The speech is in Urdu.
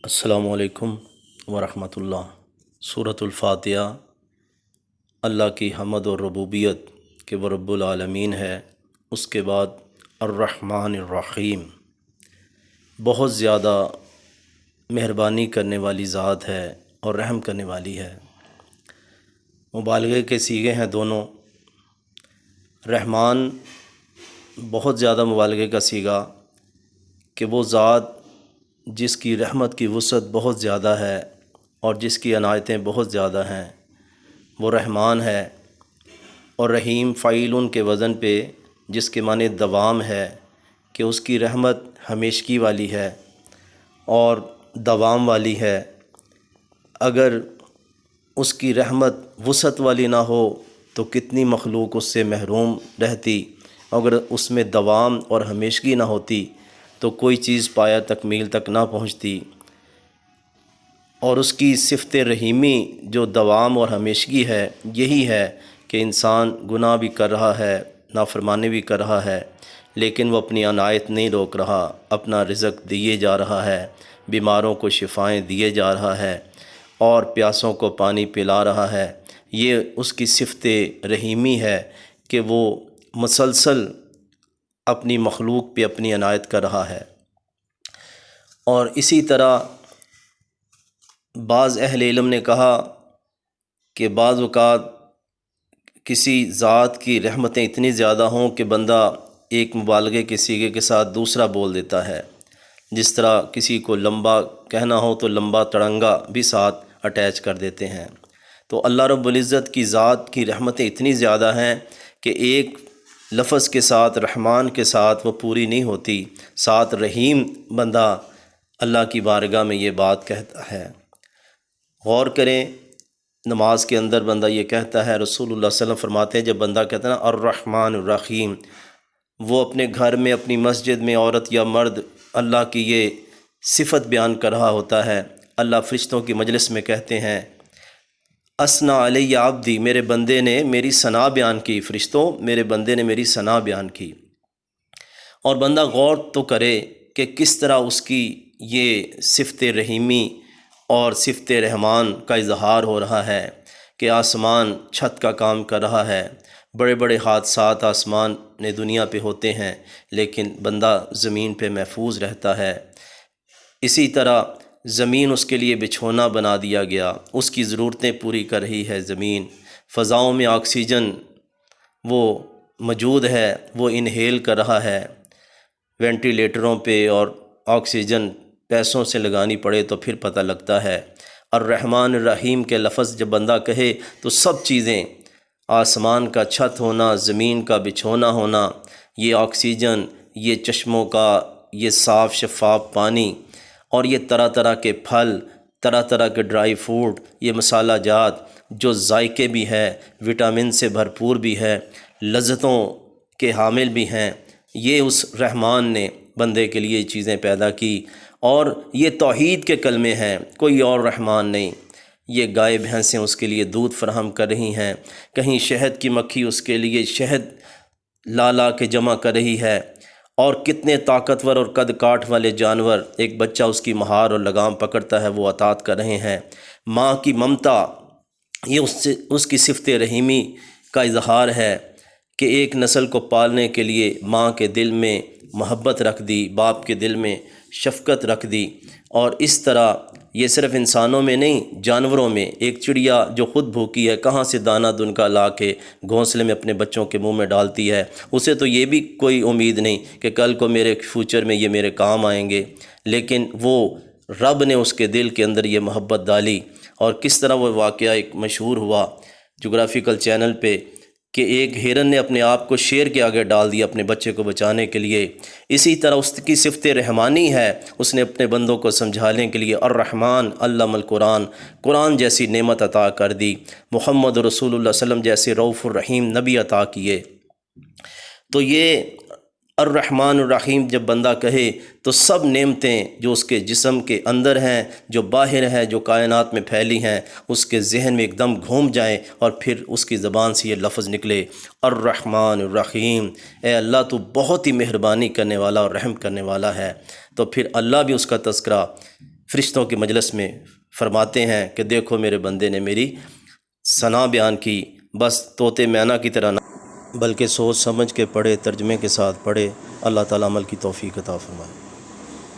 السلام علیکم ورحمۃ اللہ۔ سورۃ الفاتحہ اللہ کی حمد اور ربوبیت کہ وہ رب العالمین ہے، اس کے بعد الرحمن الرحیم، بہت زیادہ مہربانی کرنے والی ذات ہے اور رحم کرنے والی ہے۔ مبالغے کے صیغے ہیں دونوں۔ رحمان بہت زیادہ مبالغے کا صیغہ کہ وہ ذات جس کی رحمت کی وسعت بہت زیادہ ہے اور جس کی عنایتیں بہت زیادہ ہیں، وہ رحمان ہے۔ اور رحیم فعیل کے وزن پہ، جس کے معنی دوام ہے کہ اس کی رحمت ہمیشگی والی ہے اور دوام والی ہے۔ اگر اس کی رحمت وسعت والی نہ ہو تو کتنی مخلوق اس سے محروم رہتی، اگر اس میں دوام اور ہمیشگی نہ ہوتی تو کوئی چیز پایا تکمیل تک نہ پہنچتی۔ اور اس کی صفت رحیمی جو دوام اور ہمیشگی ہے، یہی ہے کہ انسان گناہ بھی کر رہا ہے، نافرمانی بھی کر رہا ہے، لیکن وہ اپنی عنایت نہیں روک رہا، اپنا رزق دیے جا رہا ہے، بیماروں کو شفائیں دیے جا رہا ہے اور پیاسوں کو پانی پلا رہا ہے۔ یہ اس کی صفت رحیمی ہے کہ وہ مسلسل اپنی مخلوق پہ اپنی عنایت کر رہا ہے۔ اور اسی طرح بعض اہل علم نے کہا کہ بعض اوقات کسی ذات کی رحمتیں اتنی زیادہ ہوں کہ بندہ ایک مبالغے کے صیغے کے ساتھ دوسرا بول دیتا ہے۔ جس طرح کسی کو لمبا کہنا ہو تو لمبا تڑنگا بھی ساتھ اٹیچ کر دیتے ہیں۔ تو اللہ رب العزت کی ذات کی رحمتیں اتنی زیادہ ہیں کہ ایک لفظ کے ساتھ، رحمان کے ساتھ وہ پوری نہیں ہوتی، ساتھ رحیم بندہ اللہ کی بارگاہ میں یہ بات کہتا ہے۔ غور کریں، نماز کے اندر بندہ یہ کہتا ہے، رسول اللہ صلی اللہ علیہ وسلم فرماتے ہیں جب بندہ کہتا ہے نا الرحمن الرحیم، وہ اپنے گھر میں، اپنی مسجد میں عورت یا مرد اللہ کی یہ صفت بیان کر رہا ہوتا ہے۔ اللہ فرشتوں کی مجلس میں کہتے ہیں اثنا علی عبدی، میرے بندے نے میری ثنا بیان کی، فرشتوں میرے بندے نے میری ثنا بیان کی۔ اور بندہ غور تو کرے کہ کس طرح اس کی یہ صفت رحیمی اور صفت رحمان کا اظہار ہو رہا ہے کہ آسمان چھت کا کام کر رہا ہے، بڑے بڑے حادثات آسمان نے دنیا پہ ہوتے ہیں لیکن بندہ زمین پہ محفوظ رہتا ہے۔ اسی طرح زمین اس کے لیے بچھونا بنا دیا گیا، اس کی ضرورتیں پوری کر رہی ہے زمین۔ فضاؤں میں آکسیجن وہ موجود ہے، وہ انہیل کر رہا ہے۔ وینٹیلیٹروں پہ اور آکسیجن پیسوں سے لگانی پڑے تو پھر پتہ لگتا ہے۔ الرحمن الرحیم کے لفظ جب بندہ کہے تو سب چیزیں، آسمان کا چھت ہونا، زمین کا بچھونا ہونا، یہ آکسیجن، یہ چشموں کا یہ صاف شفاف پانی، اور یہ طرح طرح کے پھل، طرح طرح کے ڈرائی فروٹ، یہ مسالہ جات جو ذائقے بھی ہے، وٹامن سے بھرپور بھی ہے، لذتوں کے حامل بھی ہیں، یہ اس رحمان نے بندے کے لیے چیزیں پیدا کی۔ اور یہ توحید کے کلمے ہیں، کوئی اور رحمان نہیں۔ یہ گائے بھینسیں اس کے لیے دودھ فراہم کر رہی ہیں، کہیں شہد کی مکھی اس کے لیے شہد لا لا کے جمع کر رہی ہے، اور کتنے طاقتور اور قد کاٹ والے جانور، ایک بچہ اس کی مہار اور لگام پکڑتا ہے، وہ اطاعت کر رہے ہیں۔ ماں کی ممتا، یہ اس کی صفت رحیمی کا اظہار ہے کہ ایک نسل کو پالنے کے لیے ماں کے دل میں محبت رکھ دی، باپ کے دل میں شفقت رکھ دی۔ اور اس طرح یہ صرف انسانوں میں نہیں، جانوروں میں، ایک چڑیا جو خود بھوکی ہے، کہاں سے دانہ دنکا لا کے گھونسلے میں اپنے بچوں کے منہ میں ڈالتی ہے، اسے تو یہ بھی کوئی امید نہیں کہ کل کو میرے فیوچر میں یہ میرے کام آئیں گے، لیکن وہ رب نے اس کے دل کے اندر یہ محبت ڈالی۔ اور کس طرح وہ واقعہ ایک مشہور ہوا جغرافیکل چینل پہ کہ ایک ہرن نے اپنے آپ کو شیر کے آگے ڈال دیا اپنے بچے کو بچانے کے لیے۔ اسی طرح اس کی صفت رحمانی ہے، اس نے اپنے بندوں کو سمجھانے کے لیے الرحمن علم القرآن، قرآن جیسی نعمت عطا کر دی، محمد رسول اللہ صلی اللہ علیہ وسلم جیسے رؤوف الرحیم نبی عطا کیے۔ تو یہ الرحمن الرحیم جب بندہ کہے تو سب نعمتیں جو اس کے جسم کے اندر ہیں، جو باہر ہیں، جو کائنات میں پھیلی ہیں، اس کے ذہن میں ایک دم گھوم جائیں اور پھر اس کی زبان سے یہ لفظ نکلے الرحمن الرحیم، اے اللہ تو بہت ہی مہربانی کرنے والا اور رحم کرنے والا ہے۔ تو پھر اللہ بھی اس کا تذکرہ فرشتوں کے مجلس میں فرماتے ہیں کہ دیکھو میرے بندے نے میری ثنا بیان کی، بس طوطے مینا کی طرح نہ بلکہ سوچ سمجھ کے پڑھے، ترجمے کے ساتھ پڑھے۔ اللہ تعالیٰ عمل کی توفیق عطا فرمائے۔